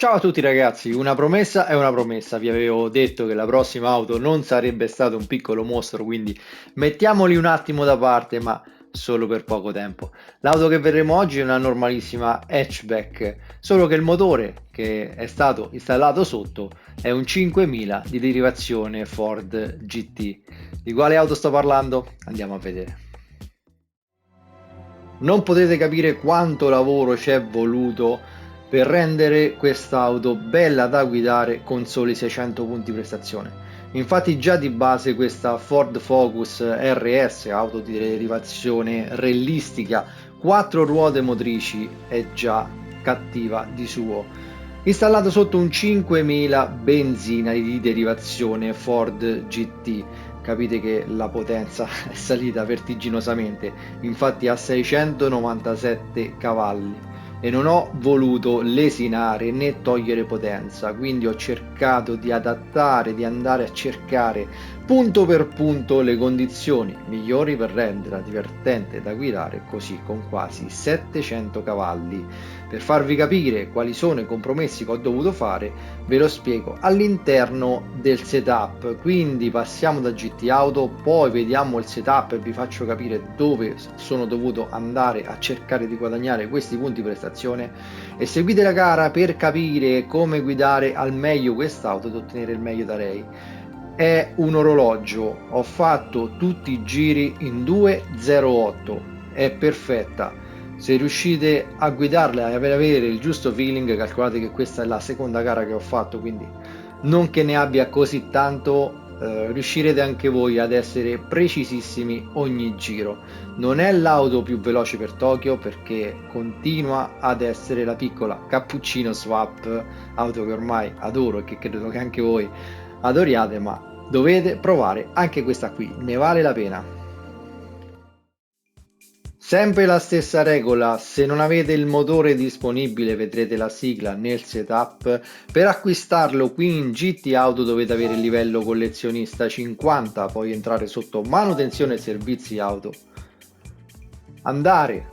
Ciao a tutti ragazzi, una promessa è una promessa, vi avevo detto che la prossima auto non sarebbe stato un piccolo mostro, quindi mettiamoli un attimo da parte, ma solo per poco tempo. L'auto che vedremo oggi è una normalissima hatchback, solo che il motore che è stato installato sotto è un 5000 di derivazione Ford GT. Di quale auto sto parlando? Andiamo a vedere. Non potete capire quanto lavoro ci è voluto per rendere quest'auto bella da guidare con soli 600 punti prestazione. Infatti già di base questa Ford Focus RS, auto di derivazione realistica, 4 ruote motrici, è già cattiva di suo. Installato sotto un 5000 benzina di derivazione Ford GT, capite che la potenza è salita vertiginosamente, infatti ha 697 cavalli e non ho voluto lesinare né togliere potenza, quindi ho cercato di adattare, di andare a cercare punto per punto le condizioni migliori per renderla divertente da guidare, così con quasi 700 cavalli. Per farvi capire quali sono i compromessi che ho dovuto fare, ve lo spiego all'interno del setup. Quindi passiamo da GT Auto, poi vediamo il setup e vi faccio capire dove sono dovuto andare a cercare di guadagnare questi punti prestazione, e seguite la gara per capire come guidare al meglio quest'auto ed ottenere il meglio da lei. È un orologio, ho fatto tutti i giri in 2.08, è perfetta. Se riuscite a guidarla e ad avere il giusto feeling, calcolate che questa è la seconda gara che ho fatto, quindi non che ne abbia così tanto, riuscirete anche voi ad essere precisissimi ogni giro. Non è l'auto più veloce per Tokyo, perché continua ad essere la piccola Cappuccino Swap, auto che ormai adoro e che credo che anche voi adoriate, ma dovete provare anche questa qui, ne vale la pena. Sempre la stessa regola, se non avete il motore disponibile vedrete la sigla nel setup. Per acquistarlo qui in GT Auto dovete avere il livello collezionista 50, poi entrare sotto manutenzione e servizi auto, andare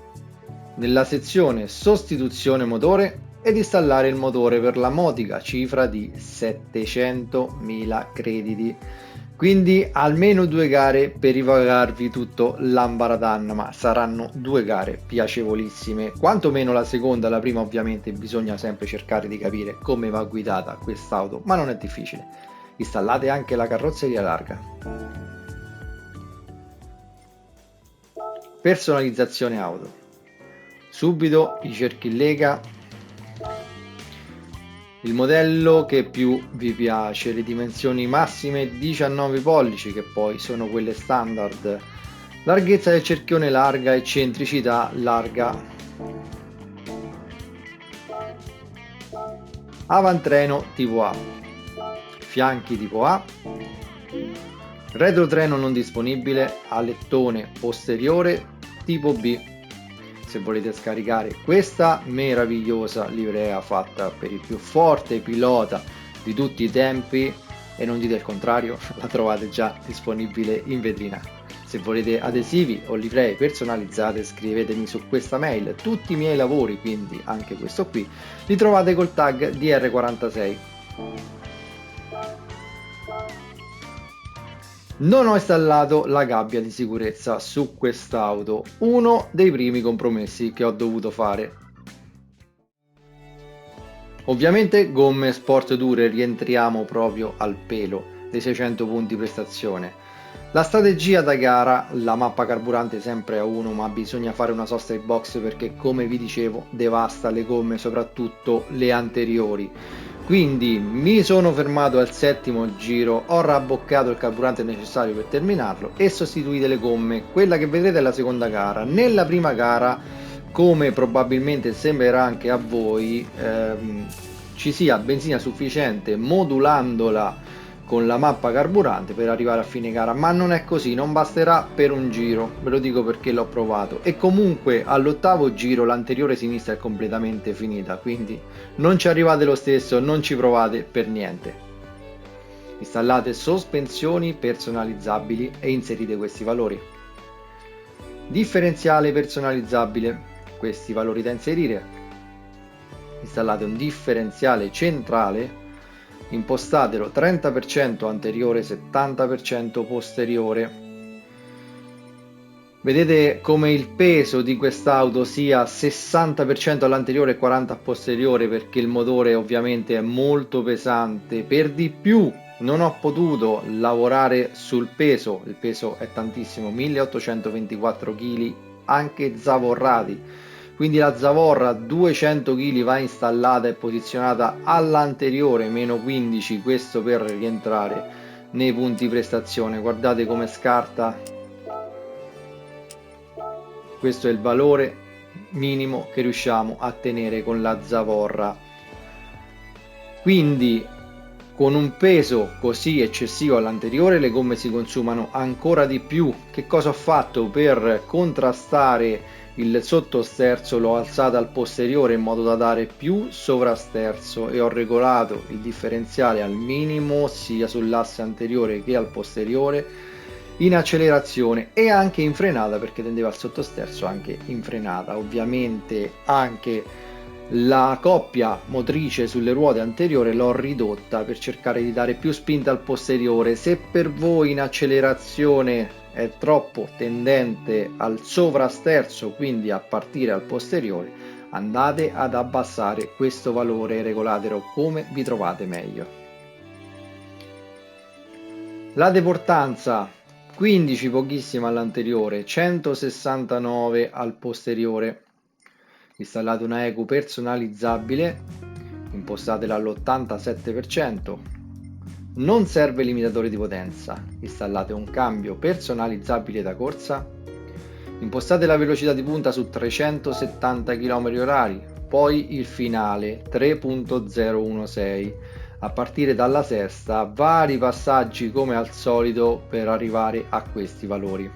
nella sezione sostituzione motore ed installare il motore per la modica cifra di 700.000 crediti. Quindi almeno 2 gare per ripagarvi tutto l'ambaradan, ma saranno 2 gare piacevolissime. Quantomeno la seconda, la prima ovviamente bisogna sempre cercare di capire come va guidata quest'auto, ma non è difficile. Installate anche la carrozzeria larga. Personalizzazione auto. Subito i cerchi in lega, il modello che più vi piace, le dimensioni massime 19 pollici, che poi sono quelle standard, larghezza del cerchione larga e centricità larga, avantreno tipo A, fianchi tipo A, retrotreno non disponibile, alettone posteriore tipo B. Se volete scaricare questa meravigliosa livrea fatta per il più forte pilota di tutti i tempi, e non dite il contrario, la trovate già disponibile in vetrina. Se volete adesivi o livree personalizzate, scrivetemi su questa mail. Tutti i miei lavori, quindi anche questo qui, li trovate col tag DR46. Non ho installato la gabbia di sicurezza su quest'auto, uno dei primi compromessi che ho dovuto fare. Ovviamente gomme sport dure, rientriamo proprio al pelo dei 600 punti prestazione. La strategia da gara, la mappa carburante sempre a 1, ma bisogna fare una sosta ai box perché, come vi dicevo, devasta le gomme, soprattutto le anteriori. Quindi mi sono fermato al settimo giro, ho rabboccato il carburante necessario per terminarlo e sostituite le gomme. Quella che vedrete è la seconda gara. Nella prima gara, come probabilmente sembrerà anche a voi, ci sia benzina sufficiente modulandola con la mappa carburante per arrivare a fine gara, ma non è così, non basterà per un giro, ve lo dico perché l'ho provato, e comunque all'8º giro l'anteriore sinistra è completamente finita, quindi non ci arrivate lo stesso, non ci provate per niente. Installate sospensioni personalizzabili e inserite questi valori. Differenziale personalizzabile, questi valori da inserire. installate un differenziale centrale, impostatelo 30% anteriore, 70% posteriore. Vedete come il peso di quest'auto sia 60% all'anteriore e 40% a posteriore, perché il motore ovviamente è molto pesante. Per di più non ho potuto lavorare sul peso, il peso è tantissimo, 1824 kg anche zavorrati, quindi la zavorra 200 kg va installata e posizionata all'anteriore, meno 15, questo per rientrare nei punti prestazione. Guardate come scarta. Questo è il valore minimo che riusciamo a tenere con la zavorra. Quindi con un peso così eccessivo all'anteriore le gomme si consumano ancora di più. Che cosa ho fatto per contrastare il sottosterzo? L'ho alzata al posteriore in modo da dare più sovrasterzo e ho regolato il differenziale al minimo sia sull'asse anteriore che al posteriore, in accelerazione e anche in frenata, perché tendeva al sottosterzo anche in frenata. Ovviamente anche la coppia motrice sulle ruote anteriore l'ho ridotta per cercare di dare più spinta al posteriore. Se per voi in accelerazione è troppo tendente al sovrasterzo, quindi a partire al posteriore, andate ad abbassare questo valore e regolatelo come vi trovate meglio. La deportanza 15 pochissima all'anteriore, 169 al posteriore. Installate una ECU personalizzabile, impostatela all'87%. Non serve limitatore di potenza, installate un cambio personalizzabile da corsa, impostate la velocità di punta su 370 km/h, poi il finale 3.016. A partire dalla sesta, vari passaggi come al solito per arrivare a questi valori.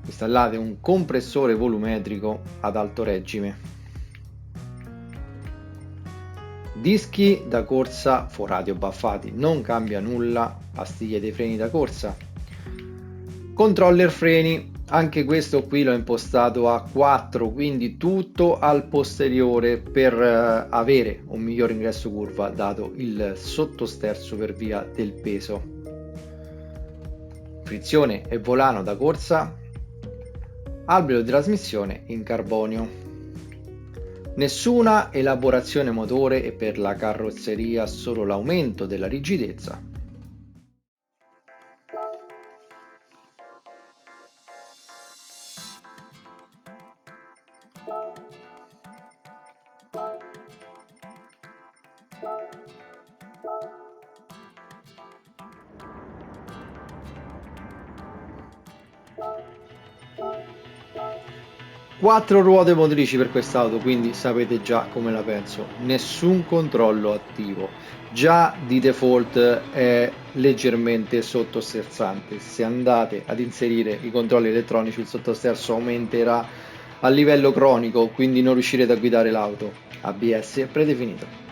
Installate un compressore volumetrico ad alto regime. Dischi da corsa forati o baffati, non cambia nulla. Pastiglie dei freni da corsa. Controller freni, anche questo qui l'ho impostato a 4, quindi tutto al posteriore per avere un miglior ingresso curva dato il sottosterzo per via del peso. Frizione e volano da corsa, albero di trasmissione in carbonio. Nessuna elaborazione motore e per la carrozzeria solo l'aumento della rigidezza. Quattro ruote motrici per quest'auto, quindi sapete già come la penso. Nessun controllo attivo, già di default è leggermente sottosterzante. Se andate ad inserire i controlli elettronici, il sottosterzo aumenterà a livello cronico, quindi non riuscirete a guidare l'auto. ABS predefinito.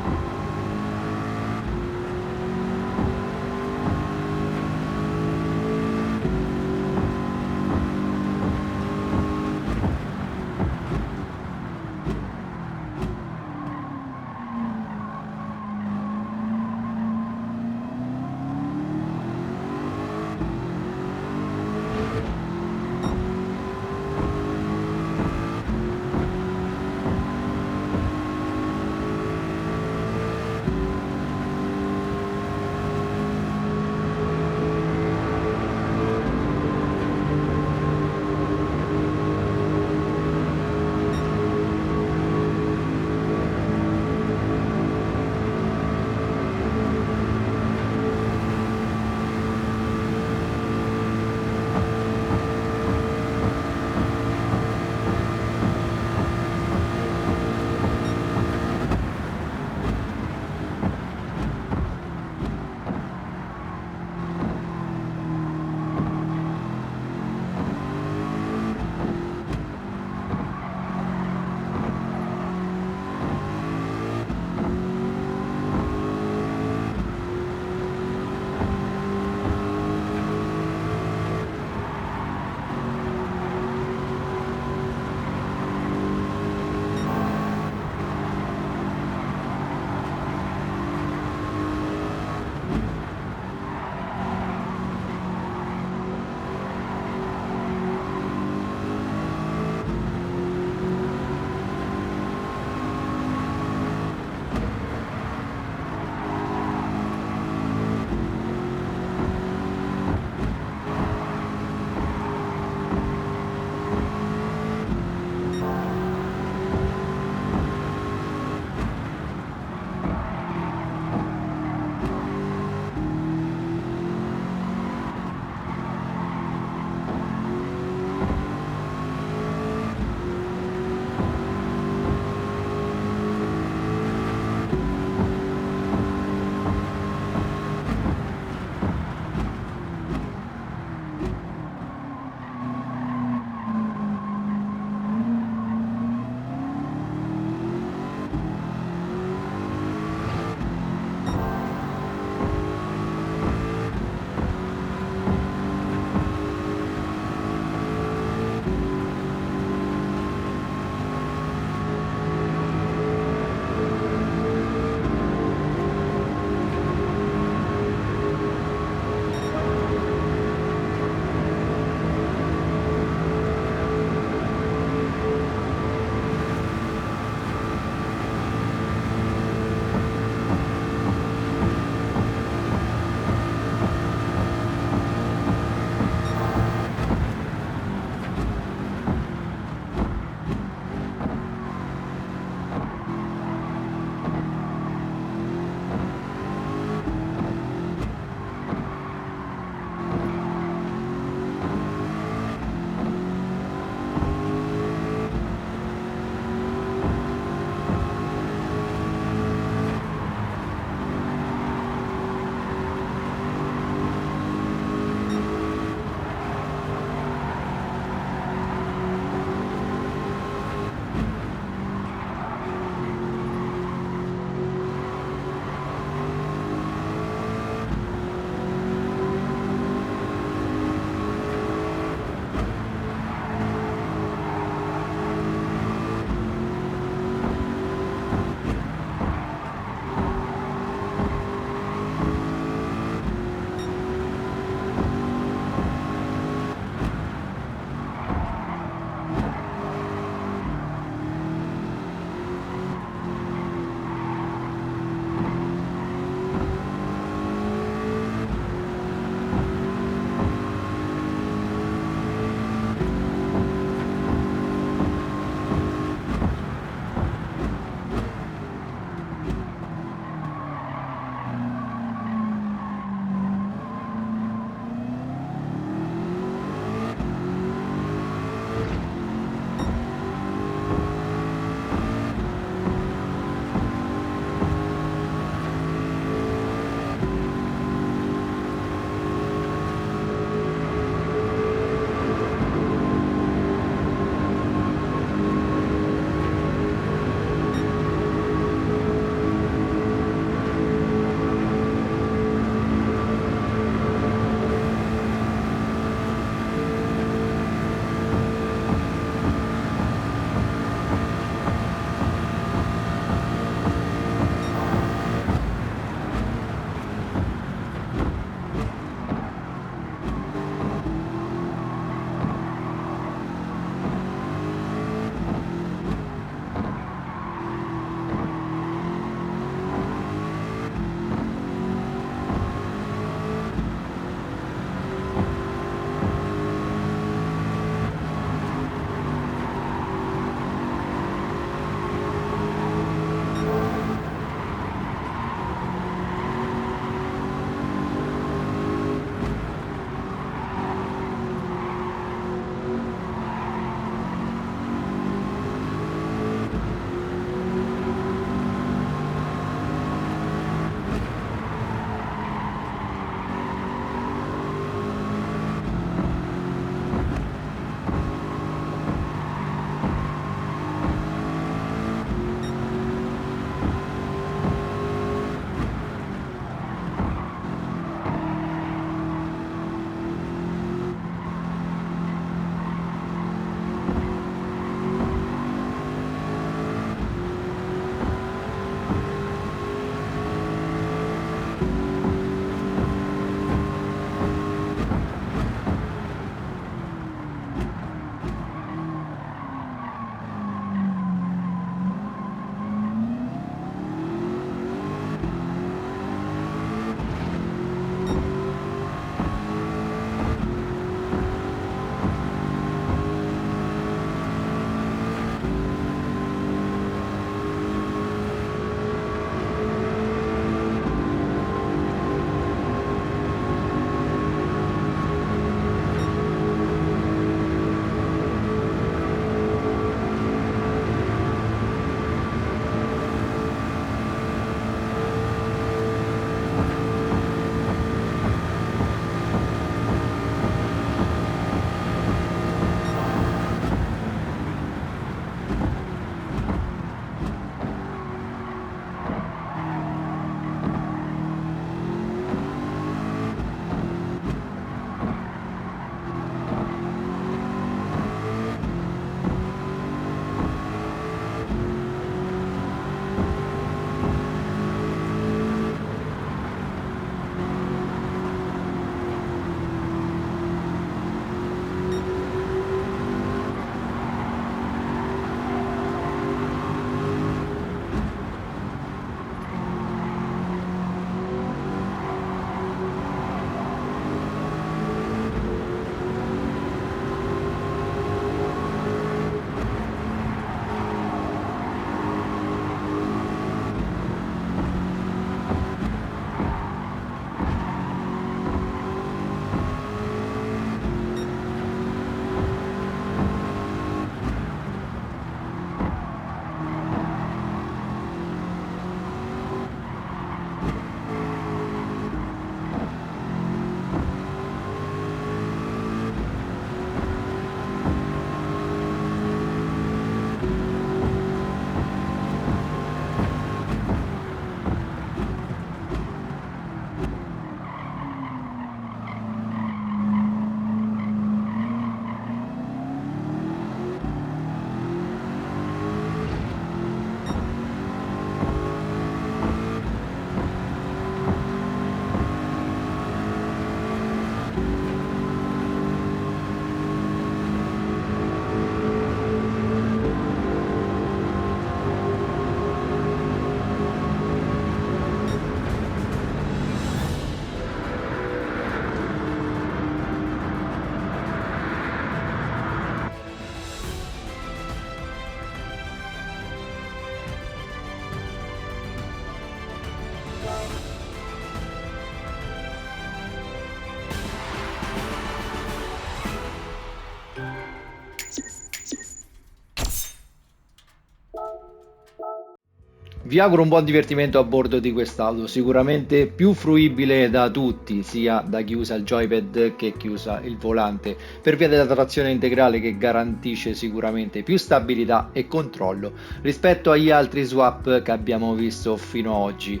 Vi auguro un buon divertimento a bordo di quest'auto, sicuramente più fruibile da tutti, sia da chi usa il joypad che chi usa il volante, per via della trazione integrale che garantisce sicuramente più stabilità e controllo rispetto agli altri swap che abbiamo visto fino ad oggi.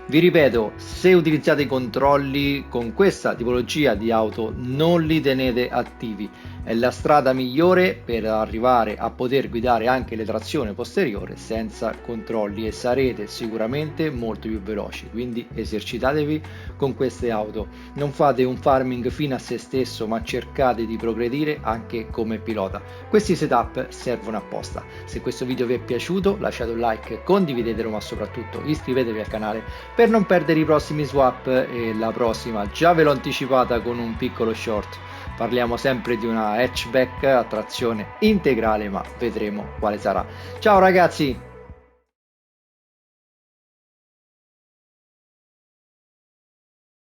Vi ripeto, se utilizzate i controlli con questa tipologia di auto non li tenete attivi, è la strada migliore per arrivare a poter guidare anche le trazioni posteriore senza controlli e sarete sicuramente molto più veloci, quindi esercitatevi con queste auto, non fate un farming fino a se stesso ma cercate di progredire anche come pilota. Questi setup servono apposta. Se questo video vi è piaciuto lasciate un like, condividetelo ma soprattutto iscrivetevi al canale per non perdere i prossimi swap e la prossima già ve l'ho anticipata con un piccolo short. Parliamo sempre di una hatchback a trazione integrale, ma vedremo quale sarà. Ciao ragazzi!